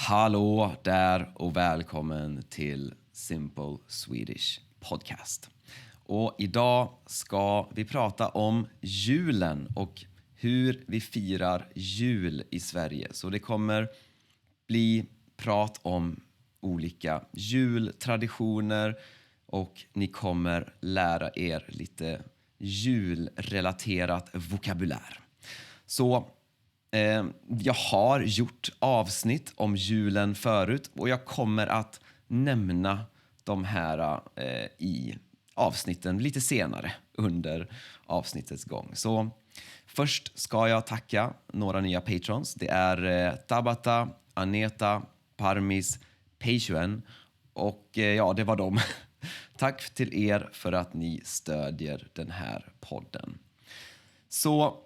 Hallå där och välkommen till Simple Swedish Podcast. Och idag ska vi prata om julen och hur vi firar jul i Sverige. Så det kommer bli prat om olika jultraditioner och ni kommer lära er lite julrelaterat vokabulär. Så jag har gjort avsnitt om julen förut och jag kommer att nämna de här i avsnitten lite senare under avsnittets gång. Så först ska jag tacka några nya patrons. Det är Tabata, Aneta, Parmis, Peijuen och ja, det var dem. Tack till er för att ni stödjer den här podden. Så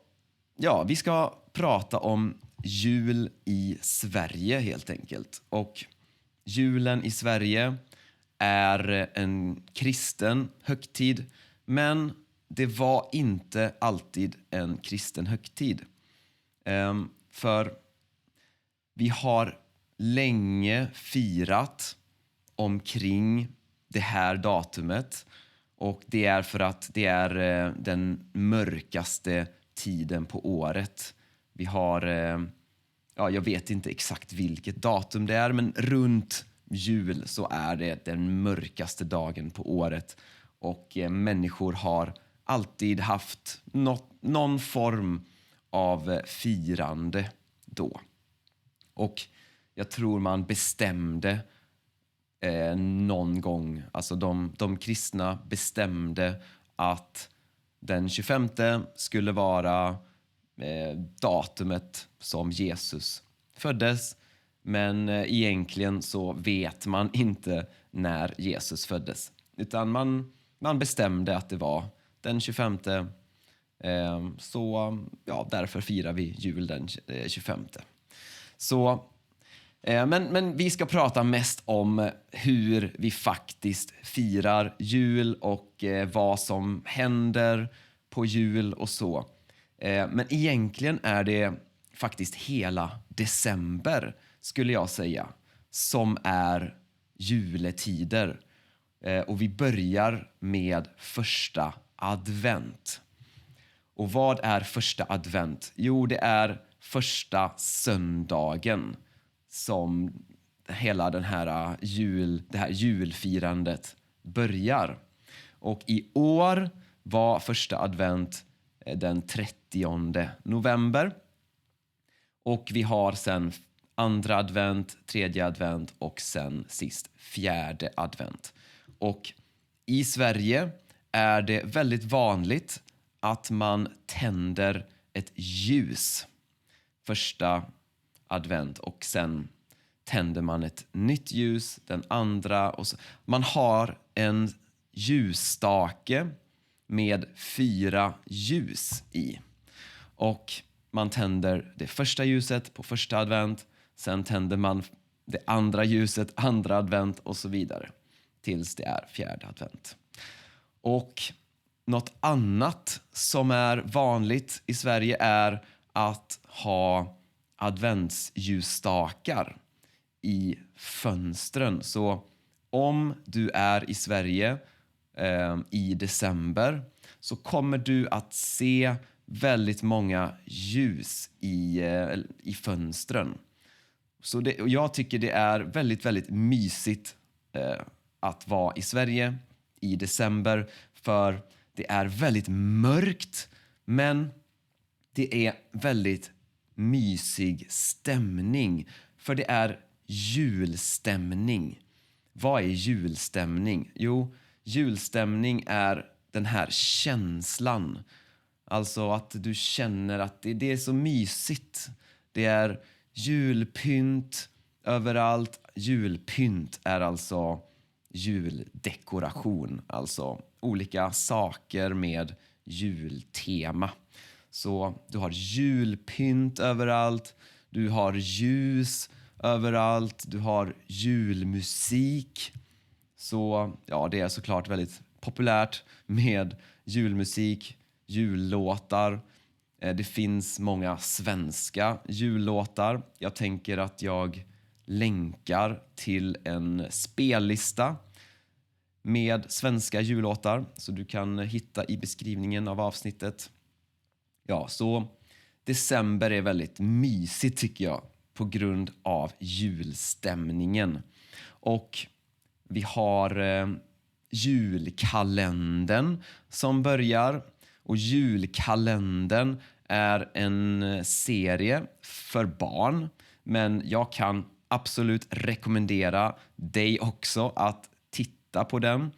ja, vi ska prata om jul i Sverige helt enkelt. Och julen i Sverige är en kristen högtid, men det var inte alltid en kristen högtid. För vi har länge firat omkring det här datumet och det är för att det är den mörkaste tiden på året. Vi har, jag vet inte exakt vilket datum det är, men runt jul så är det den mörkaste dagen på året. Och människor har alltid haft någon form av firande då. Och jag tror man bestämde någon gång, alltså de kristna bestämde att den 25 skulle vara datumet som Jesus föddes. Men egentligen så vet man inte när Jesus föddes. Utan man bestämde att det var den 25. Så ja, därför firar vi jul den 25. Så, men vi ska prata mest om hur vi faktiskt firar jul och vad som händer på jul och så. Men egentligen är det faktiskt hela december, skulle jag säga, som är juletider. Och vi börjar med första advent. Och vad är första advent? Jo, det är första söndagen som hela det här julfirandet börjar. Och i år var första advent den 30 november. Och vi har sen andra advent, tredje advent och sen sist fjärde advent. Och i Sverige är det väldigt vanligt att man tänder ett ljus första advent och sen tänder man ett nytt ljus den andra. Och så. Man har en ljusstake med 4 ljus i. Och man tänder det första ljuset på första advent. Sen tänder man det andra ljuset andra advent och så vidare. Tills det är fjärde advent. Och något annat som är vanligt i Sverige är att ha adventsljusstakar i fönstren. Så om du är i Sverige i december så kommer du att se väldigt många ljus i fönstren. Så jag tycker det är väldigt, väldigt mysigt att vara i Sverige i december. För det är väldigt mörkt, men det är väldigt mysig stämning. För det är julstämning. Vad är julstämning? Jo, julstämning är den här känslan. Alltså att du känner att det är så mysigt. Det är julpynt överallt. Julpynt är alltså juldekoration. Alltså olika saker med jultema. Så du har julpynt överallt. Du har ljus överallt. Du har julmusik. Så ja, det är såklart väldigt populärt med julmusik, jullåtar. Det finns många svenska jullåtar. Jag tänker att jag länkar till en spellista med svenska jullåtar. Så du kan hitta i beskrivningen av avsnittet. Ja, så december är väldigt mysigt tycker jag på grund av julstämningen. Och vi har julkalendern som börjar. Och julkalendern är en serie för barn. Men jag kan absolut rekommendera dig också att titta på den.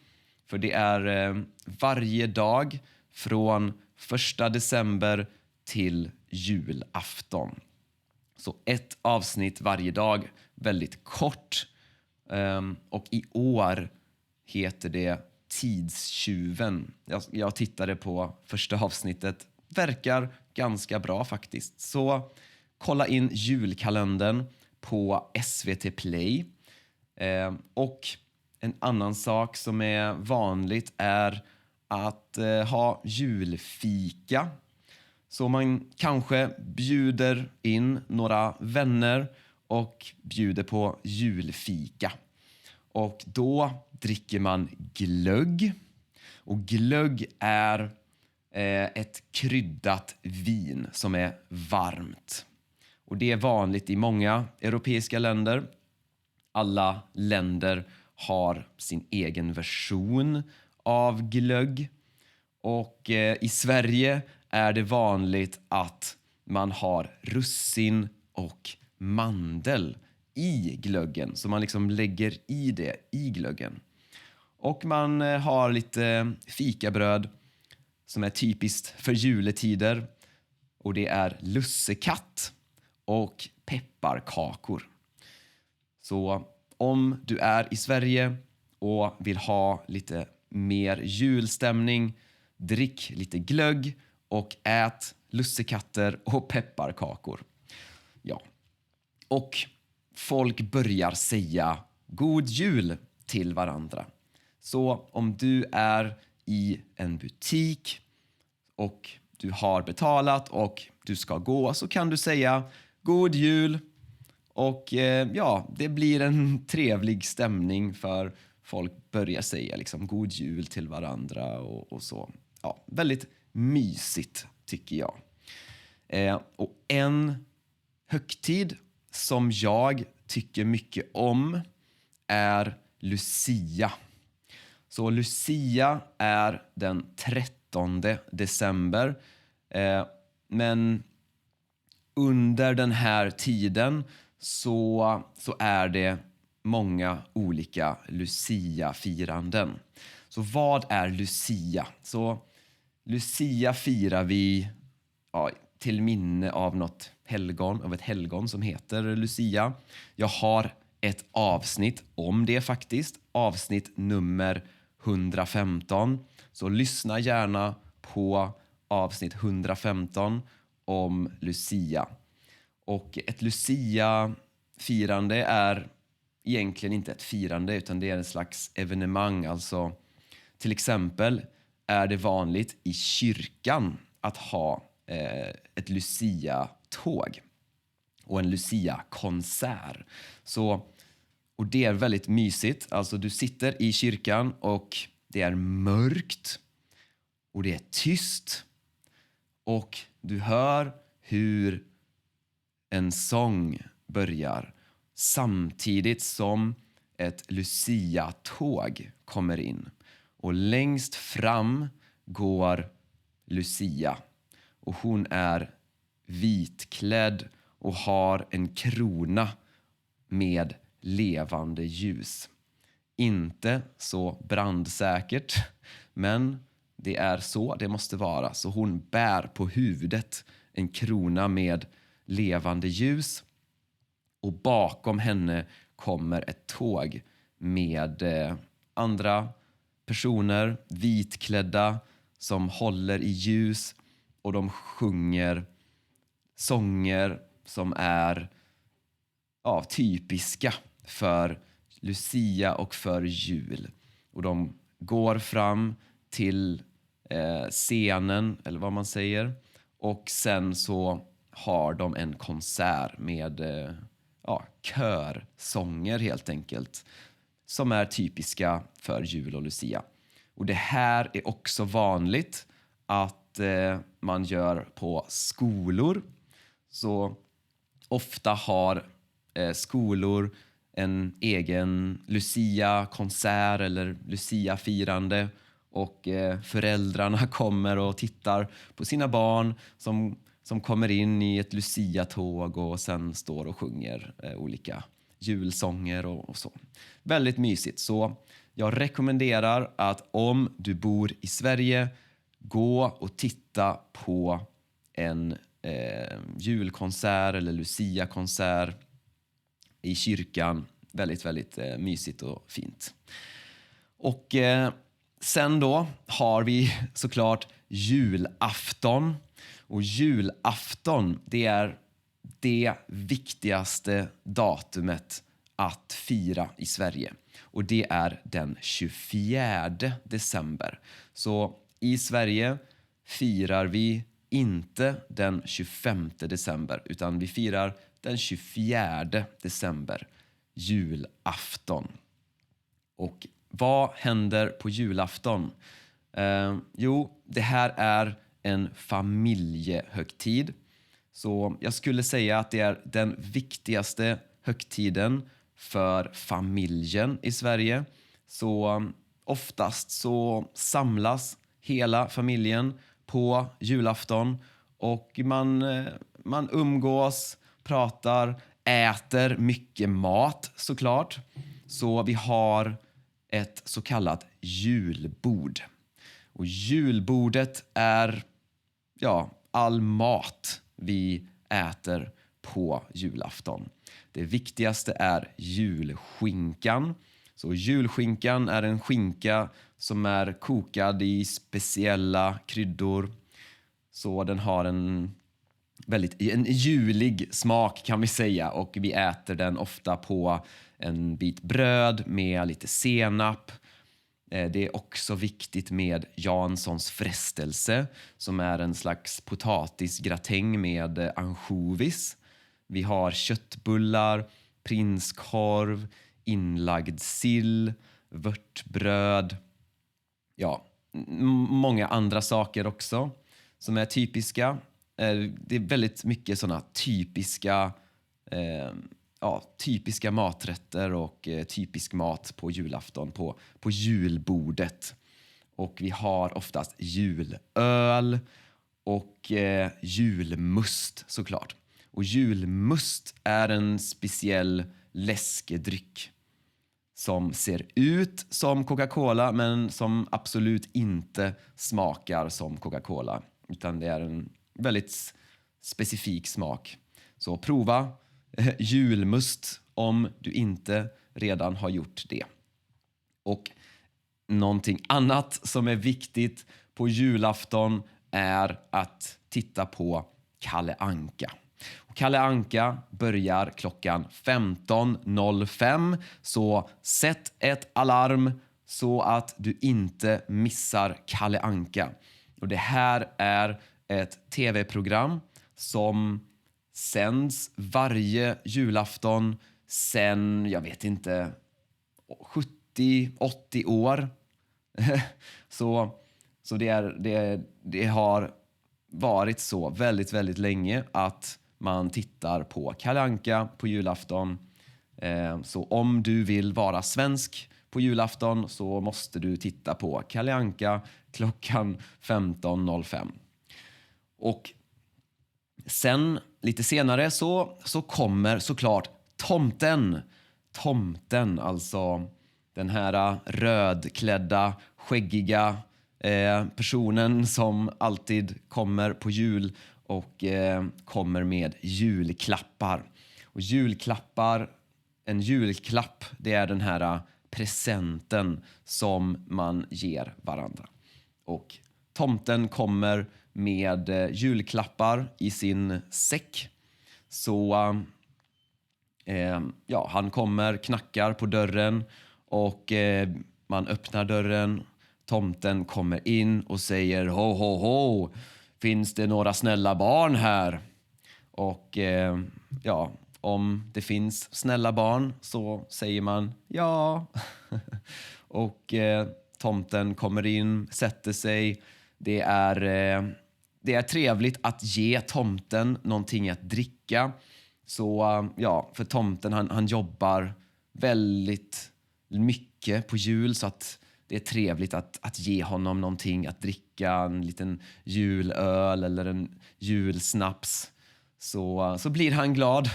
För det är varje dag från 1 december till julafton. Så ett avsnitt varje dag, väldigt kort. Och i år heter det Tidstjuven. Jag tittade på första avsnittet. Verkar ganska bra faktiskt. Så kolla in julkalendern på SVT Play. Och en annan sak som är vanligt är att ha julfika. Så man kanske bjuder in några vänner och bjuder på julfika. Och då dricker man glögg. Och glögg är ett kryddat vin som är varmt. Och det är vanligt i många europeiska länder. Alla länder har sin egen version av glögg. Och i Sverige är det vanligt att man har russin och mandel i glöggen. Så man liksom lägger i det i glöggen. Och man har lite fikabröd som är typiskt för juletider. Och det är lussekatt och pepparkakor. Så om du är i Sverige och vill ha lite mer julstämning, drick lite glögg och ät lussekatter och pepparkakor. Ja. Och folk börjar säga god jul till varandra. Så om du är i en butik och du har betalat och du ska gå så kan du säga god jul. Och ja, det blir en trevlig stämning för folk börjar säga liksom god jul till varandra och så. Ja, väldigt mysigt tycker jag. Och en högtid som jag tycker mycket om är Lucia. Så Lucia är den 13 december. Men under den här tiden så är det många olika Lucia-firanden. Så vad är Lucia? Så Lucia firar vi till minne av något helgon, av ett helgon som heter Lucia. Jag har ett avsnitt om det faktiskt. Avsnitt nummer 115. Så lyssna gärna på avsnitt 115 om Lucia. Och ett Lucia-firande är egentligen inte ett firande utan det är en slags evenemang. Alltså till exempel är det vanligt i kyrkan att ha ett Lucia-tåg och en Lucia-konsert. Och det är väldigt mysigt. Alltså du sitter i kyrkan och det är mörkt och det är tyst och du hör hur en sång börjar samtidigt som ett Lucia-tåg kommer in. Och längst fram går Lucia. Och hon är vitklädd och har en krona med levande ljus. Inte så brandsäkert, men det är så det måste vara. Så hon bär på huvudet en krona med levande ljus. Och bakom henne kommer ett tåg med andra personer, vitklädda, som håller i ljus. Och de sjunger sånger som är typiska för Lucia och för jul. Och de går fram till scenen, eller vad man säger. Och sen så har de en konsert med körsånger helt enkelt, som är typiska för jul och Lucia. Och det här är också vanligt att man gör på skolor. Så ofta har skolor en egen Lucia-konsert eller Lucia-firande, och föräldrarna kommer och tittar på sina barn som kommer in i ett Lucia-tåg och sen står och sjunger olika julsånger och så. Väldigt mysigt. Så jag rekommenderar att om du bor i Sverige, gå och titta på en julkonsert eller Lucia-konsert i kyrkan. Väldigt, väldigt mysigt och fint. Och sen då har vi såklart julafton. Och julafton, det är det viktigaste datumet att fira i Sverige. Och det är den 24 december. Så i Sverige firar vi inte den 25 december, utan vi firar den 24 december, julafton. Och vad händer på julafton? Jo, det här är en familjehögtid. Så jag skulle säga att det är den viktigaste högtiden för familjen i Sverige. Så oftast så samlas hela familjen på julafton och man umgås, pratar, äter mycket mat såklart. Så vi har ett så kallat julbord. Och julbordet är all mat vi äter på julafton. Det viktigaste är julskinkan. Så julskinkan är en skinka som är kokad i speciella kryddor. Så den har en julig smak kan vi säga, och vi äter den ofta på en bit bröd med lite senap. Det är också viktigt med Janssons frestelse, som är en slags potatisgratäng med ansjovis. Vi har köttbullar, prinskorv, inlagd sill, vörtbröd. Många andra saker också som är typiska. Det är väldigt mycket sådana typiska maträtter och typisk mat på julafton på julbordet. Och vi har oftast julöl och julmust såklart. Och julmust är en speciell läskedryck som ser ut som Coca-Cola men som absolut inte smakar som Coca-Cola, utan det är en väldigt specifik smak. Så prova julmust om du inte redan har gjort det. Och någonting annat som är viktigt på julafton är att titta på Kalle Anka. Och Kalle Anka börjar klockan 15.05, så sätt ett alarm så att du inte missar Kalle Anka. Och det här är ett tv-program som sänds varje julafton sen, jag vet inte, 70-80 år. så det har varit så väldigt, väldigt länge att man tittar på Kalle Anka på julafton. Så om du vill vara svensk på julafton så måste du titta på Kalle Anka klockan 15.05. Och sen lite senare så kommer såklart tomten. Tomten, alltså den här rödklädda, skäggiga personen som alltid kommer på jul och kommer med julklappar. Och en julklapp, det är den här presenten som man ger varandra. Och tomten kommer med julklappar i sin säck. Så han knackar på dörren och man öppnar dörren. Tomten kommer in och säger ho ho ho, finns det några snälla barn här? Och Om det finns snälla barn så säger man ja. Och tomten kommer in, sätter sig. Det är trevligt att ge tomten någonting att dricka. Så ja, för tomten han jobbar väldigt mycket på jul, så att det är trevligt att ge honom någonting att dricka, en liten julöl eller en julsnaps. Så blir han glad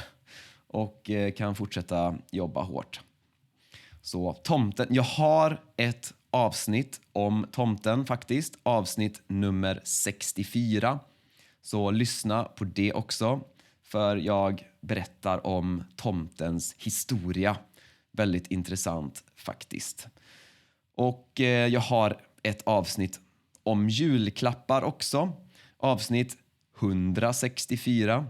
och kan fortsätta jobba hårt. Så tomten, jag har ett avsnitt om tomten faktiskt, avsnitt nummer 64. Så lyssna på det också, för jag berättar om tomtens historia. Väldigt intressant faktiskt. Och jag har ett avsnitt om julklappar också. Avsnitt 164.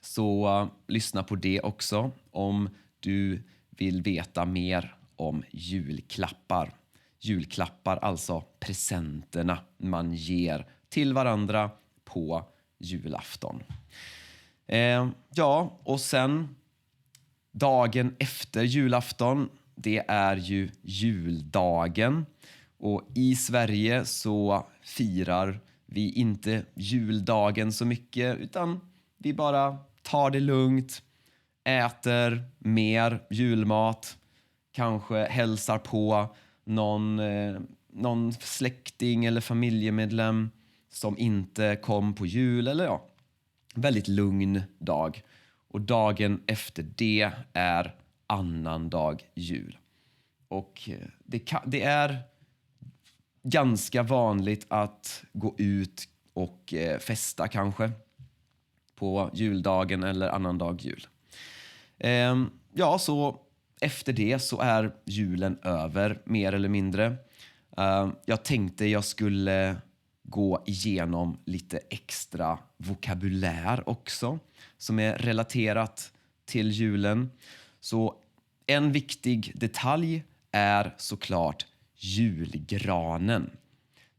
Så lyssna på det också om du vill veta mer om julklappar. Julklappar, alltså presenterna man ger till varandra på julafton. Ja, och sen dagen efter julafton, det är ju juldagen. Och i Sverige så firar vi inte juldagen så mycket, utan vi bara tar det lugnt, äter mer julmat, kanske hälsar på någon släkting eller familjemedlem som inte kom på jul, eller ja, väldigt lugn dag. Och dagen efter det är annandag jul. Och det är ganska vanligt att gå ut och festa kanske på juldagen eller annandag jul. Ja, så efter det så är julen över, mer eller mindre. Jag tänkte jag skulle gå igenom lite extra vokabulär också som är relaterat till julen. Så en viktig detalj är såklart julgranen.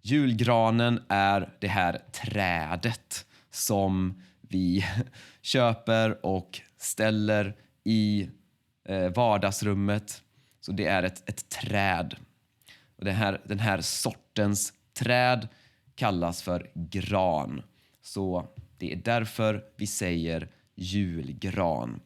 Julgranen är det här trädet som vi köper och ställer i vardagsrummet. Så det är ett träd. Och den här sortens träd kallas för gran. Så det är därför vi säger julgran.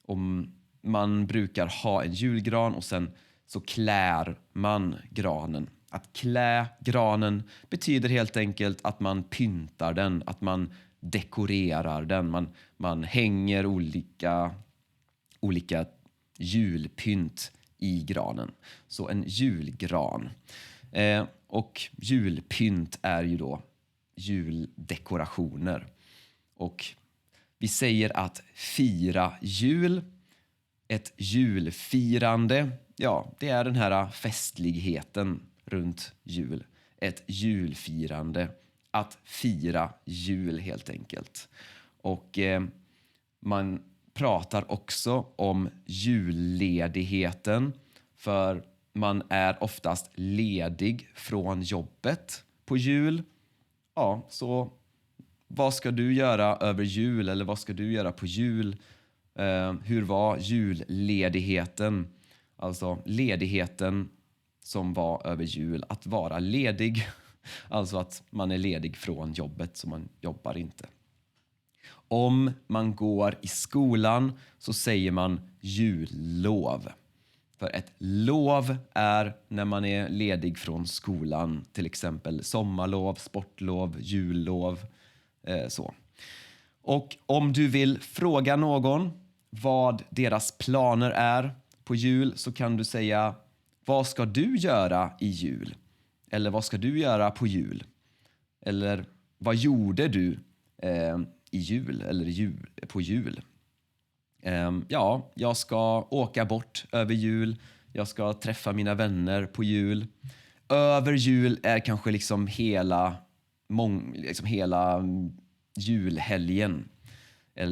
Om man brukar ha en julgran och sen så klär man granen. Att klä granen betyder helt enkelt att man pyntar den, att man dekorerar den. Man hänger olika julpynt i granen. Så en julgran. Och julpynt är ju då juldekorationer. Och vi säger att fira jul, ett julfirande, ja, det är den här festligheten runt jul. Ett julfirande, att fira jul helt enkelt. Och man pratar också om julledigheten, för man är oftast ledig från jobbet på jul. Ja, så vad ska du göra över jul, eller vad ska du göra på jul? Hur var julledigheten? Alltså ledigheten som var över jul, att vara ledig. Alltså att man är ledig från jobbet, så man jobbar inte. Om man går i skolan så säger man jullov. För ett lov är när man är ledig från skolan, till exempel sommarlov, sportlov, jullov, så. Och om du vill fråga någon vad deras planer är på jul, så kan du säga: vad ska du göra i jul? Eller vad ska du göra på jul? Eller vad gjorde du i jul eller på jul? Ja, jag ska åka bort över jul. Jag ska träffa mina vänner på jul. Över jul är kanske liksom hela julhelgen.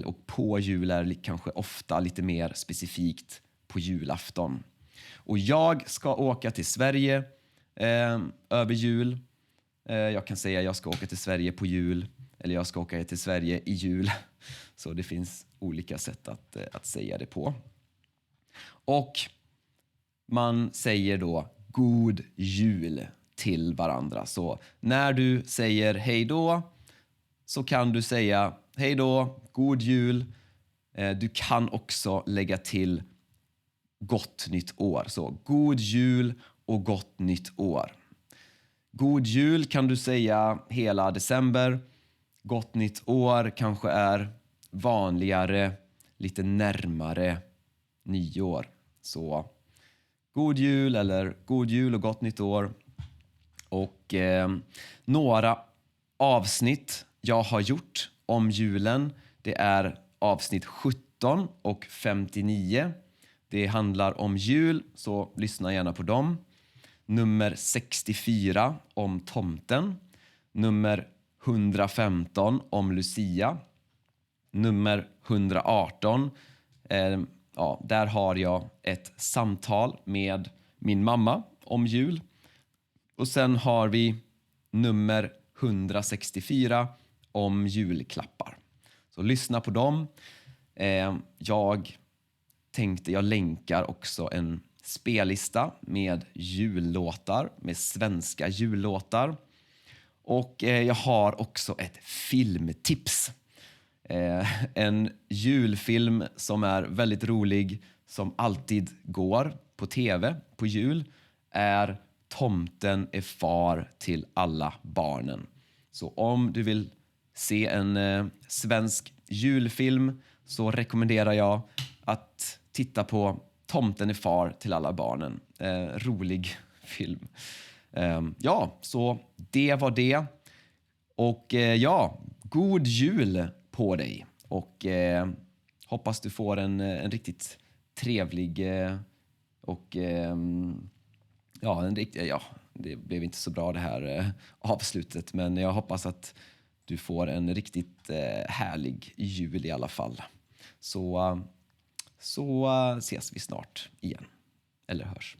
Och på jul är kanske ofta lite mer specifikt på julafton. Och jag ska åka till Sverige över jul. Jag kan säga jag ska åka till Sverige på jul. Eller jag ska åka till Sverige i jul. Så det finns olika sätt att säga det på. Och man säger då god jul till varandra. Så när du säger hej då så kan du säga hej då, god jul. Du kan också lägga till gott nytt år. Så god jul och gott nytt år. God jul kan du säga hela december. Gott nytt år kanske är vanligare, lite närmare nyår. Så god jul eller god jul och gott nytt år. Och några avsnitt jag har gjort om julen, det är avsnitt 17 och 59. Det handlar om jul, så lyssna gärna på dem. Nummer 64 om tomten. Nummer 115 om Lucia. Nummer 118, där har jag ett samtal med min mamma om jul. Och sen har vi nummer 164 om julklappar. Så lyssna på dem. Jag länkar också en spellista med jullåtar, med svenska jullåtar. Och jag har också ett filmtips. En julfilm som är väldigt rolig, som alltid går på tv på jul, är Tomten är far till alla barnen. Så om du vill se en svensk julfilm så rekommenderar jag att titta på Tomten är far till alla barnen. Rolig film. Så det var det. Och god jul på dig. Och hoppas du får en riktigt trevlig det blev inte så bra det här avslutet, men jag hoppas att du får en riktigt härlig jul i alla fall. Så ses vi snart igen. Eller hörs.